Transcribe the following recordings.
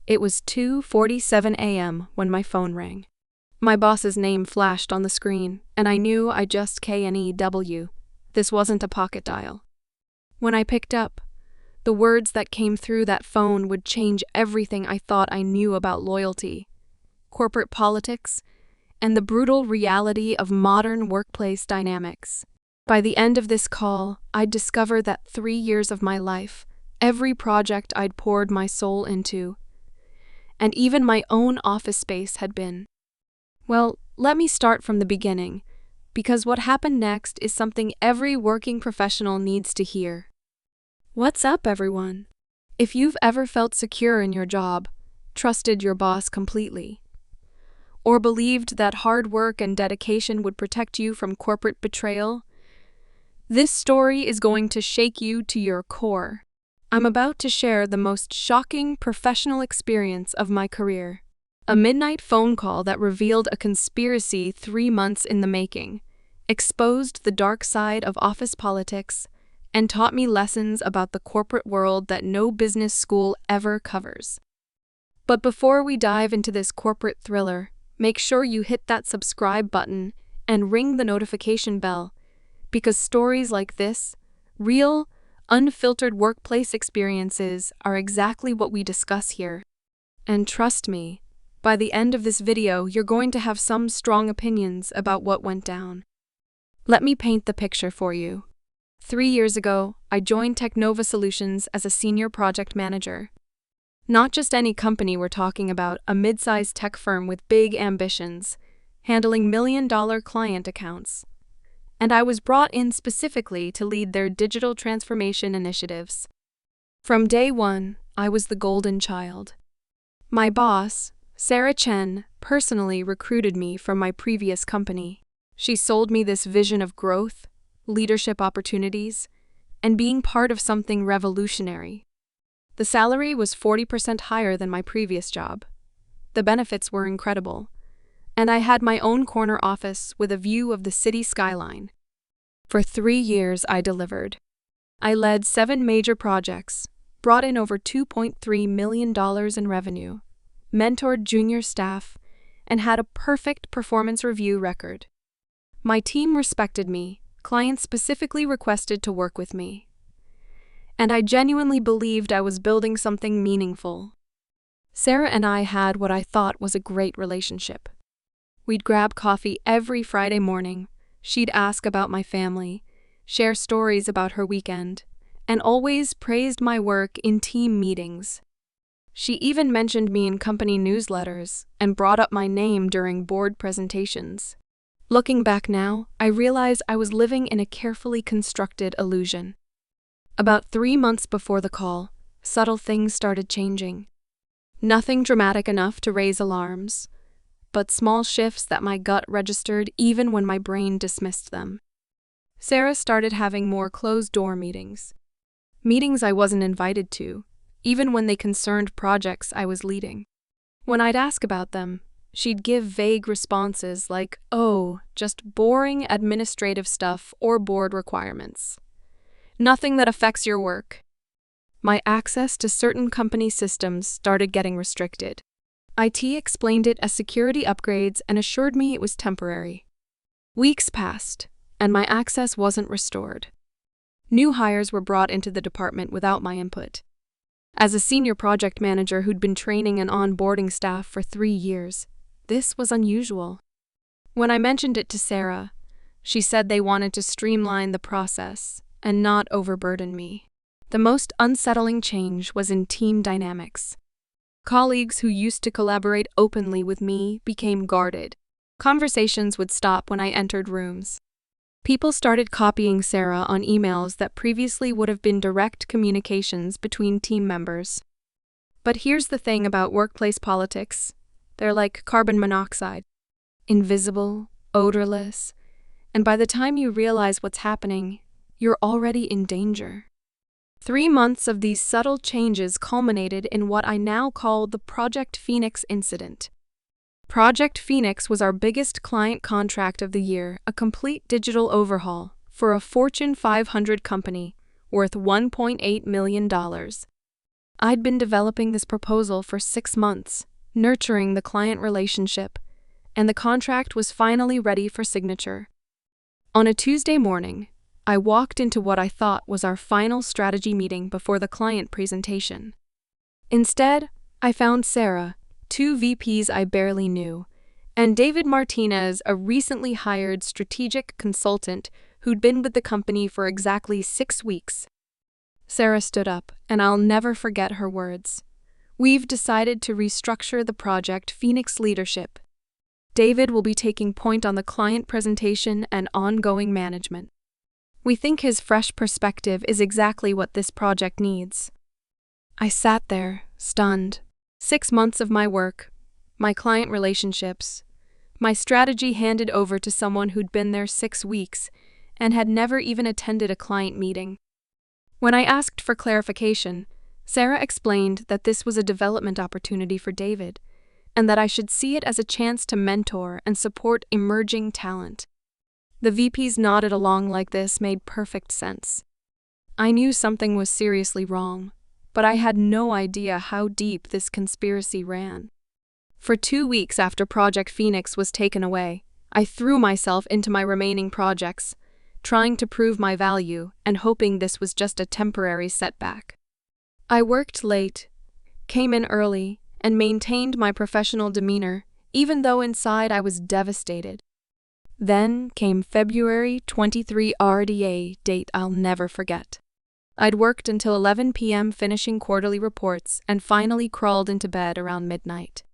It was 2:47 a.m. when my phone rang. My boss's name flashed on the screen, and I knew I just KNEW. This wasn't a pocket dial. When I picked up, the words that came through that phone would change everything I thought I knew about loyalty, corporate politics, and the brutal reality of modern workplace dynamics. By the end of this call, I'd discovered that 3 years of my life, every project I'd poured my soul into, and even my own office space had been. Well, let me start from the beginning, because what happened next is something every working professional needs to hear. What's up, everyone? If you've ever felt secure in your job, trusted your boss completely, or believed that hard work and dedication would protect you from corporate betrayal, this story is going to shake you to your core. I'm about to share the most shocking professional experience of my career. A midnight phone call that revealed a conspiracy 3 months in the making, exposed the dark side of office politics, and taught me lessons about the corporate world that no business school ever covers. But before we dive into this corporate thriller, make sure you hit that subscribe button and ring the notification bell, because stories like this, real, unfiltered workplace experiences, are exactly what we discuss here. And trust me, by the end of this video, you're going to have some strong opinions about what went down. Let me paint the picture for you. 3 years ago, I joined Technova Solutions as a senior project manager. Not just any company we're talking about, a mid-sized tech firm with big ambitions, handling million-dollar client accounts. And I was brought in specifically to lead their digital transformation initiatives. From day one, I was the golden child. My boss, Sarah Chen, personally recruited me from my previous company. She sold me this vision of growth, leadership opportunities, and being part of something revolutionary. The salary was 40% higher than my previous job. The benefits were incredible, and I had my own corner office with a view of the city skyline. For 3 years, I delivered. I led 7 major projects, brought in over $2.3 million in revenue, mentored junior staff, and had a perfect performance review record. My team respected me, clients specifically requested to work with me, and I genuinely believed I was building something meaningful. Sarah and I had what I thought was a great relationship. We'd grab coffee every Friday morning. She'd ask about my family, share stories about her weekend, and always praised my work in team meetings. She even mentioned me in company newsletters and brought up my name during board presentations. Looking back now, I realize I was living in a carefully constructed illusion. About 3 months before the call, subtle things started changing. Nothing dramatic enough to raise alarms, but small shifts that my gut registered even when my brain dismissed them. Sarah started having more closed-door meetings. Meetings I wasn't invited to, even when they concerned projects I was leading. When I'd ask about them, she'd give vague responses like, "Oh, just boring administrative stuff or board requirements. Nothing that affects your work." My access to certain company systems started getting restricted. IT explained it as security upgrades and assured me it was temporary. Weeks passed, and my access wasn't restored. New hires were brought into the department without my input. As a senior project manager who'd been training and onboarding staff for 3 years, this was unusual. When I mentioned it to Sarah, she said they wanted to streamline the process and not overburden me. The most unsettling change was in team dynamics. Colleagues who used to collaborate openly with me became guarded. Conversations would stop when I entered rooms. People started copying Sarah on emails that previously would have been direct communications between team members. But here's the thing about workplace politics. They're like carbon monoxide. Invisible, odorless, and by the time you realize what's happening, you're already in danger. 3 months of these subtle changes culminated in what I now call the Project Phoenix incident. Project Phoenix was our biggest client contract of the year, a complete digital overhaul for a Fortune 500 company worth $1.8 million. I'd been developing this proposal for 6 months, nurturing the client relationship, and the contract was finally ready for signature. On a Tuesday morning, I walked into what I thought was our final strategy meeting before the client presentation. Instead, I found Sarah, 2 VPs I barely knew, and David Martinez, a recently hired strategic consultant who'd been with the company for exactly 6 weeks. Sarah stood up, and I'll never forget her words. "We've decided to restructure the project Phoenix leadership. David will be taking point on the client presentation and ongoing management. We think his fresh perspective is exactly what this project needs." I sat there, stunned. 6 months of my work, my client relationships, my strategy handed over to someone who'd been there 6 weeks and had never even attended a client meeting. When I asked for clarification, Sarah explained that this was a development opportunity for David, and that I should see it as a chance to mentor and support emerging talent. The VPs nodded along like this made perfect sense. I knew something was seriously wrong, but I had no idea how deep this conspiracy ran. For 2 weeks after Project Phoenix was taken away, I threw myself into my remaining projects, trying to prove my value and hoping this was just a temporary setback. I worked late, came in early, and maintained my professional demeanor, even though inside I was devastated. Then came February 23 RDA, date I'll never forget. I'd worked until 11 p.m. finishing quarterly reports and finally crawled into bed around midnight.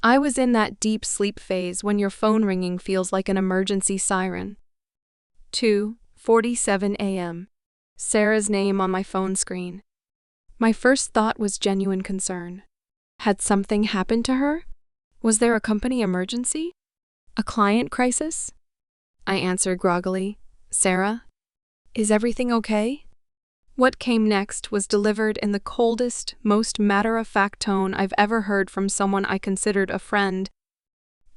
I was in that deep sleep phase when your phone ringing feels like an emergency siren. 2:47 a.m. Sarah's name on my phone screen. My first thought was genuine concern. Had something happened to her? Was there a company emergency? A client crisis? I answered groggily, "Sarah, is everything okay?" What came next was delivered in the coldest, most matter-of-fact tone I've ever heard from someone I considered a friend.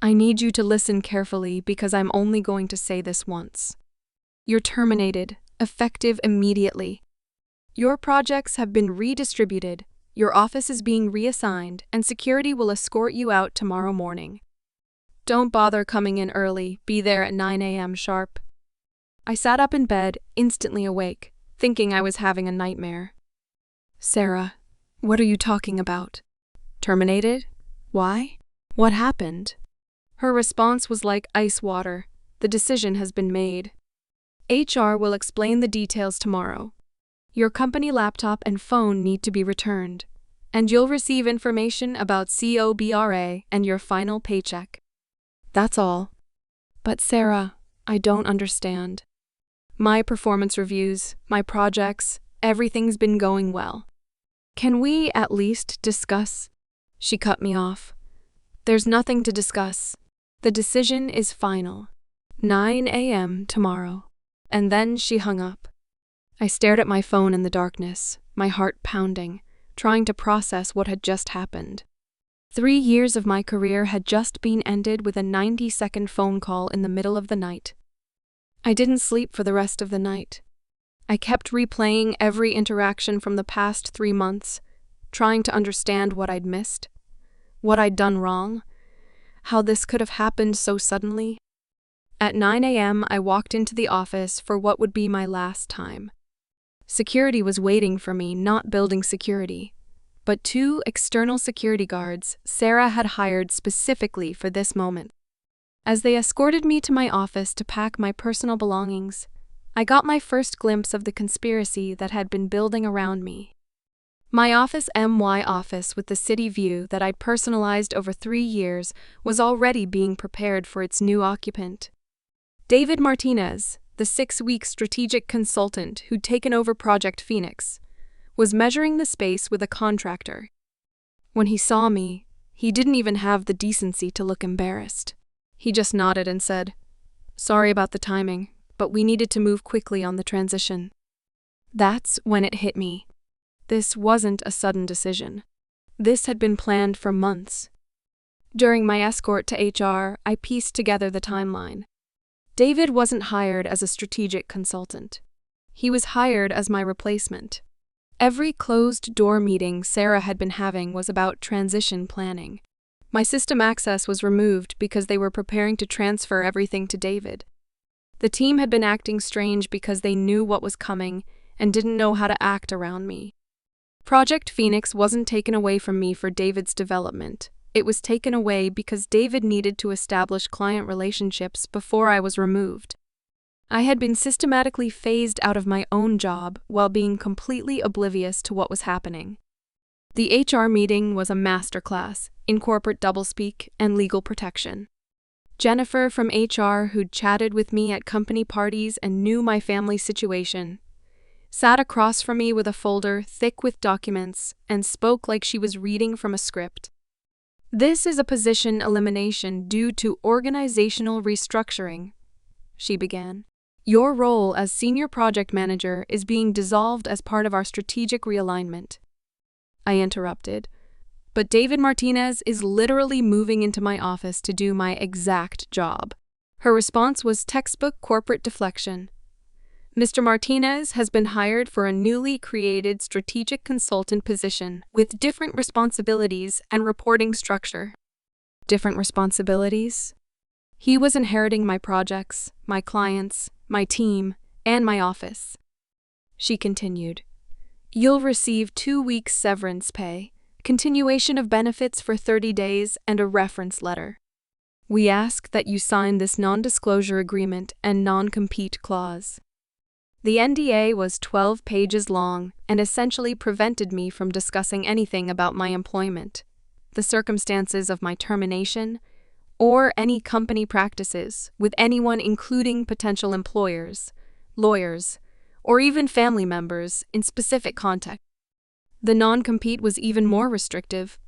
"I need you to listen carefully because I'm only going to say this once. You're terminated, effective immediately. Your projects have been redistributed, your office is being reassigned, and security will escort you out tomorrow morning. Don't bother coming in early, be there at 9 a.m. sharp." I sat up in bed, instantly awake, thinking I was having a nightmare. "Sarah, what are you talking about? Terminated? Why? What happened?" Her response was like ice water. "The decision has been made. HR will explain the details tomorrow. Your company laptop and phone need to be returned, and you'll receive information about COBRA and your final paycheck. That's all." "But Sarah, I don't understand. My performance reviews, my projects, everything's been going well. Can we at least discuss?" She cut me off. "There's nothing to discuss. The decision is final. 9 a.m. tomorrow." And then she hung up. I stared at my phone in the darkness, my heart pounding, trying to process what had just happened. 3 years of my career had just been ended with a 90-second phone call in the middle of the night. I didn't sleep for the rest of the night. I kept replaying every interaction from the past 3 months, trying to understand what I'd missed, what I'd done wrong, how this could have happened so suddenly. At 9 a.m., I walked into the office for what would be my last time. Security was waiting for me, not building security, but 2 external security guards Sarah had hired specifically for this moment. As they escorted me to my office to pack my personal belongings, I got my first glimpse of the conspiracy that had been building around me. My office, MY office with the city view that I'd personalized over 3 years, was already being prepared for its new occupant. David Martinez, the 6-week strategic consultant who'd taken over Project Phoenix, was measuring the space with a contractor. When he saw me, he didn't even have the decency to look embarrassed. He just nodded and said, "Sorry about the timing, but we needed to move quickly on the transition." That's when it hit me. This wasn't a sudden decision. This had been planned for months. During my escort to HR, I pieced together the timeline. David wasn't hired as a strategic consultant. He was hired as my replacement. Every closed-door meeting Sarah had been having was about transition planning. My system access was removed because they were preparing to transfer everything to David. The team had been acting strange because they knew what was coming and didn't know how to act around me. Project Phoenix wasn't taken away from me for David's development. It was taken away because David needed to establish client relationships before I was removed. I had been systematically phased out of my own job while being completely oblivious to what was happening. The HR meeting was a masterclass in corporate doublespeak and legal protection. Jennifer from HR, who'd chatted with me at company parties and knew my family situation, sat across from me with a folder thick with documents and spoke like she was reading from a script. "This is a position elimination due to organizational restructuring," she began. "Your role as senior project manager is being dissolved as part of our strategic realignment." I interrupted. "But David Martinez is literally moving into my office to do my exact job." Her response was textbook corporate deflection. "Mr. Martinez has been hired for a newly created strategic consultant position with different responsibilities and reporting structure." Different responsibilities? He was inheriting my projects, my clients, my team, and my office. She continued. "You'll receive 2 weeks severance pay, continuation of benefits for 30 days, and a reference letter. We ask that you sign this non-disclosure agreement and non-compete clause." The NDA was 12 pages long and essentially prevented me from discussing anything about my employment, the circumstances of my termination, or any company practices with anyone, including potential employers, lawyers, or even family members in specific context. The non-compete was even more restrictive,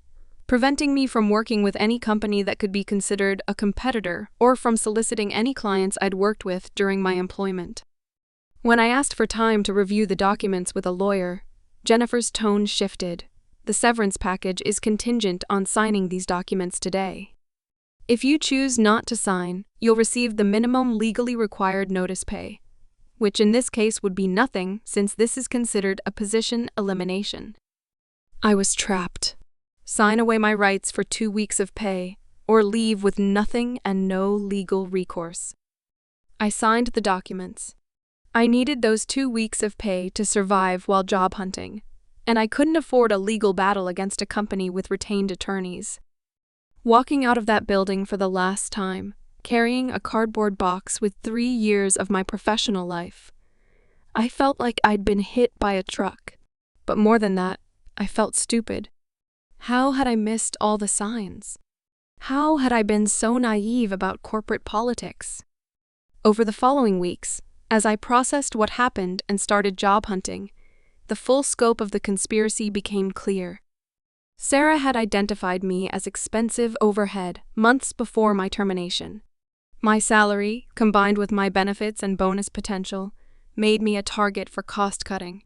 preventing me from working with any company that could be considered a competitor or from soliciting any clients I'd worked with during my employment. When I asked for time to review the documents with a lawyer, Jennifer's tone shifted. "The severance package is contingent on signing these documents today. If you choose not to sign, you'll receive the minimum legally required notice pay, which in this case would be nothing since this is considered a position elimination." I was trapped. Sign away my rights for 2 weeks of pay, or leave with nothing and no legal recourse. I signed the documents. I needed those 2 weeks of pay to survive while job hunting, and I couldn't afford a legal battle against a company with retained attorneys. Walking out of that building for the last time, carrying a cardboard box with 3 years of my professional life, I felt like I'd been hit by a truck. But more than that, I felt stupid. How had I missed all the signs? How had I been so naive about corporate politics? Over the following weeks, as I processed what happened and started job hunting, the full scope of the conspiracy became clear. Sarah had identified me as expensive overhead months before my termination. My salary, combined with my benefits and bonus potential, made me a target for cost-cutting.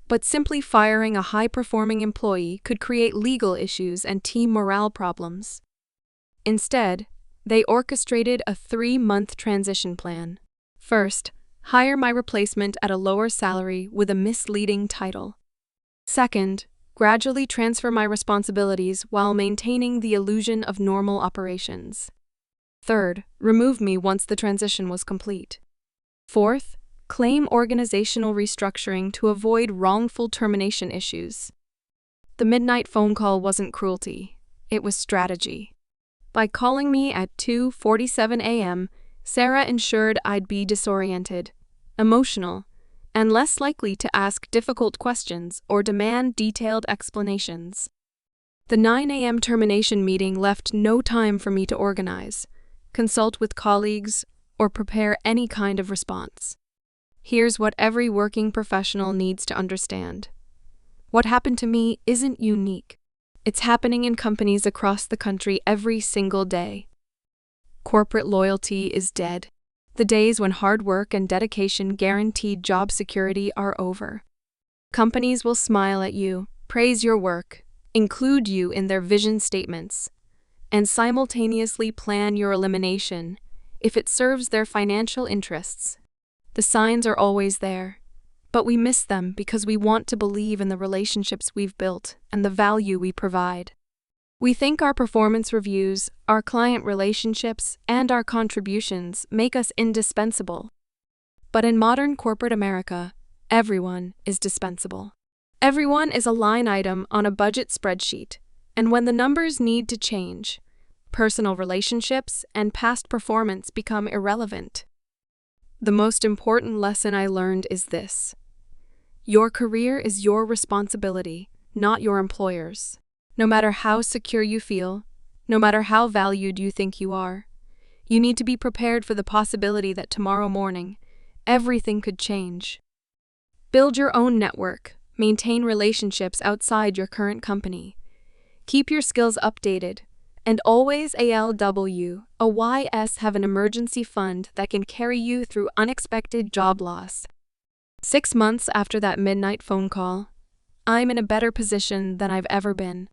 But simply firing a high-performing employee could create legal issues and team morale problems. Instead, they orchestrated a 3-month transition plan. First, hire my replacement at a lower salary with a misleading title. Second, gradually transfer my responsibilities while maintaining the illusion of normal operations. Third, remove me once the transition was complete. Fourth, claim organizational restructuring to avoid wrongful termination issues. The midnight phone call wasn't cruelty, it was strategy. By calling me at 2:47 a.m., Sarah ensured I'd be disoriented, emotional, and less likely to ask difficult questions or demand detailed explanations. The 9 a.m. termination meeting left no time for me to organize, consult with colleagues, or prepare any kind of response. Here's what every working professional needs to understand. What happened to me isn't unique. It's happening in companies across the country every single day. Corporate loyalty is dead. The days when hard work and dedication guaranteed job security are over. Companies will smile at you, praise your work, include you in their vision statements, and simultaneously plan your elimination if it serves their financial interests. The signs are always there, But we miss them because we want to believe in the relationships we've built and the value we provide. We think our performance reviews, our client relationships, and our contributions make us indispensable. But in modern corporate America, everyone is dispensable. Everyone is a line item on a budget spreadsheet, and when the numbers need to change, personal relationships and past performance become irrelevant. The most important lesson I learned is this: your career is your responsibility, not your employer's. No matter how secure you feel, no matter how valued you think you are, you need to be prepared for the possibility that tomorrow morning, everything could change. Build your own network, maintain relationships outside your current company, keep your skills updated, and always have an emergency fund that can carry you through unexpected job loss. 6 months after that midnight phone call, I'm in a better position than I've ever been.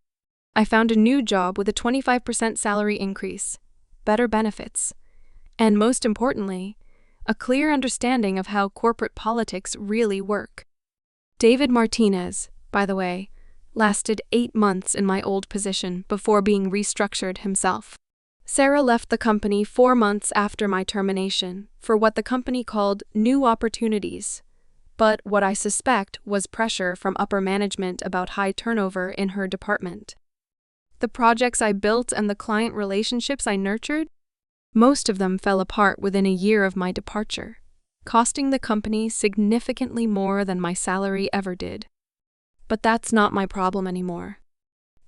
I found a new job with a 25% salary increase, better benefits, and most importantly, a clear understanding of how corporate politics really work. David Martinez, by the way, lasted 8 months in my old position before being restructured himself. Sarah left the company 4 months after my termination for what the company called new opportunities, but what I suspect was pressure from upper management about high turnover in her department. The projects I built and the client relationships I nurtured, most of them fell apart within a year of my departure, costing the company significantly more than my salary ever did. But that's not my problem anymore.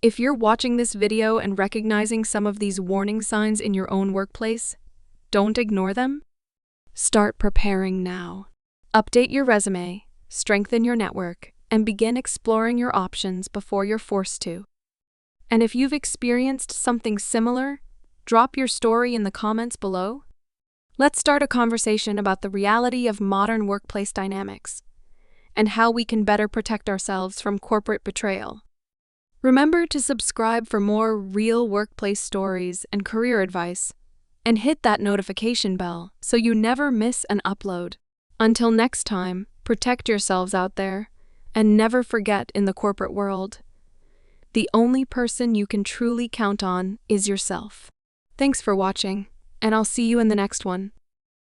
If you're watching this video and recognizing some of these warning signs in your own workplace, don't ignore them. Start preparing now. Update your resume, strengthen your network, and begin exploring your options before you're forced to. And if you've experienced something similar, drop your story in the comments below. Let's start a conversation about the reality of modern workplace dynamics and how we can better protect ourselves from corporate betrayal. Remember to subscribe for more real workplace stories and career advice, and hit that notification bell so you never miss an upload. Until next time, protect yourselves out there, and never forget in the corporate world, the only person you can truly count on is yourself. Thanks for watching, and I'll see you in the next one.